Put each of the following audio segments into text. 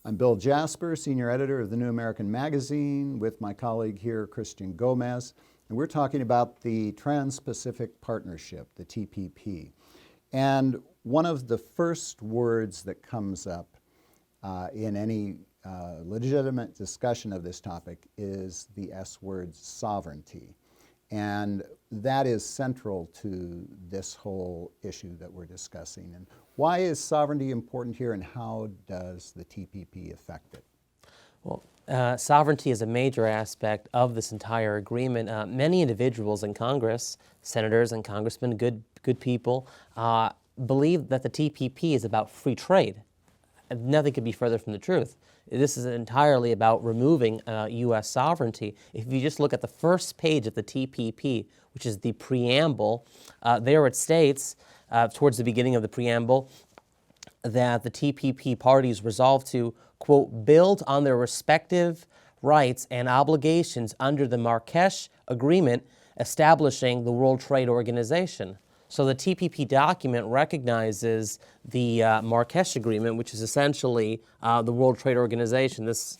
I'm Bill Jasper, Senior Editor of the New American Magazine, with my colleague here, Christian Gomez, and we're talking about the Trans-Pacific Partnership, the TPP. And one of the first words that comes up in any legitimate discussion of this topic is the S word, sovereignty. And that is central to this whole issue that we're discussing. And why is sovereignty important here, and how does the TPP affect it? Well, sovereignty is a major aspect of this entire agreement. Many individuals in Congress, senators and congressmen, good people, believe that the TPP is about free trade. Nothing could be further from the truth. This is entirely about removing U.S. sovereignty. If you just look at the first page of the TPP, which is the preamble, there it states, towards the beginning of the preamble, that the TPP parties resolve to, quote, build on their respective rights and obligations under the Marrakesh Agreement establishing the World Trade Organization. So the TPP document recognizes the Marrakesh Agreement, which is essentially the World Trade Organization. This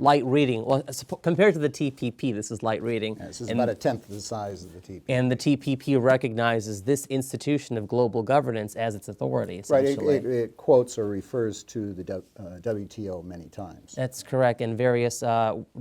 light reading, well, compared to the TPP, this is light reading. Yeah, this is about a tenth of the size of the TPP. And the TPP recognizes this institution of global governance as its authority, essentially. Right, it quotes or refers to the WTO many times. That's correct, and various WTO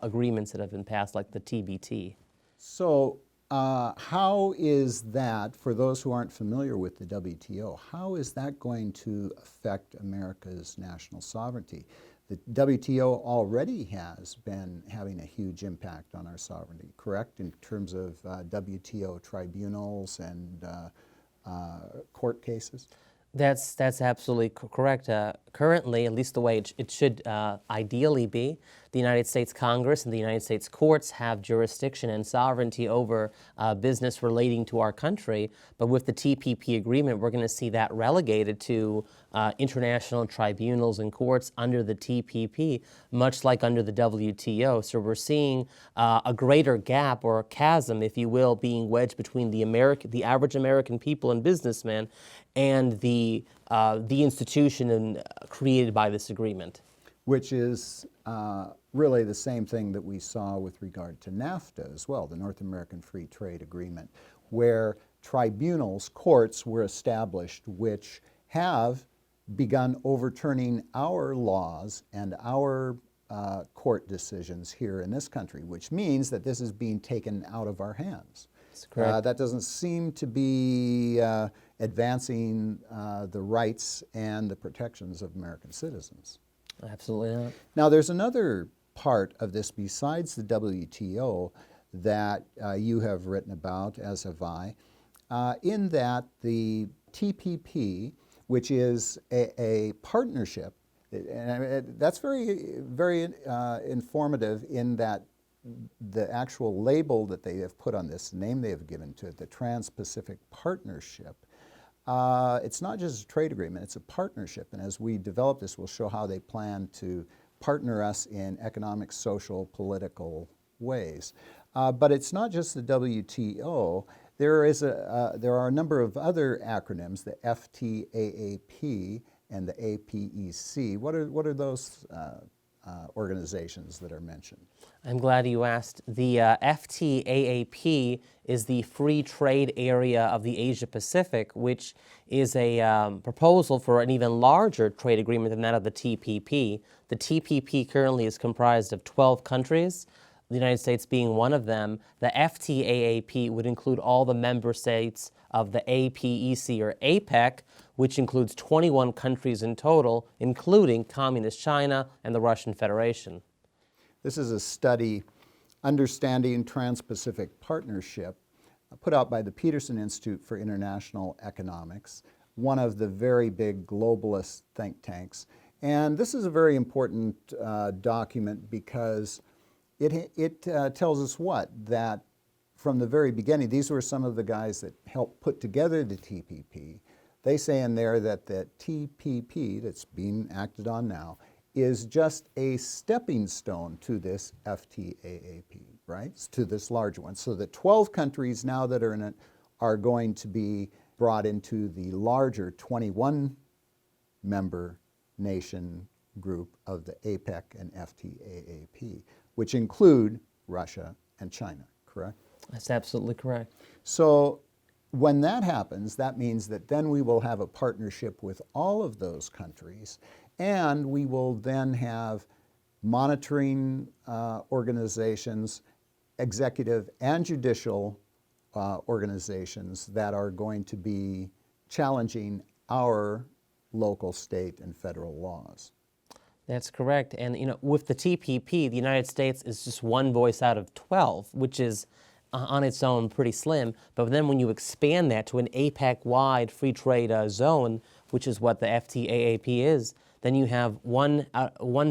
agreements that have been passed, like the TBT. So, how is that, for those who aren't familiar with the WTO, how is that going to affect America's national sovereignty? The WTO already has been having a huge impact on our sovereignty, correct, in terms of WTO tribunals and court cases? That's absolutely correct. Currently, at least the way it should ideally be, the United States Congress and the United States courts have jurisdiction and sovereignty over business relating to our country. But with the TPP agreement, we're going to see that relegated to international tribunals and courts under the TPP, much like under the WTO. So we're seeing a greater gap, or a chasm, if you will, being wedged between the average American people and businessman and the institution created by this agreement. Which is really the same thing that we saw with regard to NAFTA as well, the North American Free Trade Agreement, where tribunals, courts, were established which have begun overturning our laws and our court decisions here in this country, which means that this is being taken out of our hands. That's correct. That doesn't seem to be advancing the rights and the protections of American citizens. Absolutely not. Now, there's another part of this besides the WTO that you have written about, as have I, in that the TPP, which is a partnership, and that's very informative in that the actual label that they have put on this, name they have given to it, the Trans-Pacific Partnership, it's not just a trade agreement, it's a partnership. And as we develop this, we'll show how they plan to partner us in economic, social, political ways. But it's not just the WTO. There are a number of other acronyms, the FTAAP and the APEC. What are those organizations that are mentioned? I'm glad you asked. The FTAAP is the Free Trade Area of the Asia Pacific, which is a proposal for an even larger trade agreement than that of the TPP. The TPP currently is comprised of 12 countries, the United States being one of them. The FTAAP would include all the member states of the APEC or APEC, which includes 21 countries in total, including Communist China and the Russian Federation. This is a study, Understanding Trans-Pacific Partnership, put out by the Peterson Institute for International Economics, one of the very big globalist think tanks. And this is a very important document because it tells us what? That from the very beginning, these were some of the guys that helped put together the TPP. They say in there that the TPP that's being acted on now is just a stepping stone to this FTAAP, right? To this larger one. So the 12 countries now that are in it are going to be brought into the larger 21 member nation group of the APEC and FTAAP, which include Russia and China, correct? That's absolutely correct. So when that happens, that means that then we will have a partnership with all of those countries, and we will then have monitoring organizations, executive and judicial organizations that are going to be challenging our local, state, and federal laws. That's correct. And with the TPP, the United States is just one voice out of 12, which is on its own pretty slim. But then when you expand that to an APEC-wide free trade zone, which is what the FTAAP is, then you have one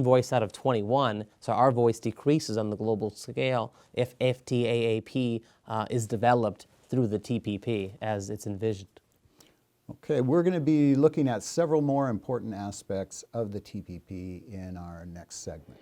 voice out of 21. So our voice decreases on the global scale if FTAAP is developed through the TPP as it's envisioned. Okay, we're going to be looking at several more important aspects of the TPP in our next segment.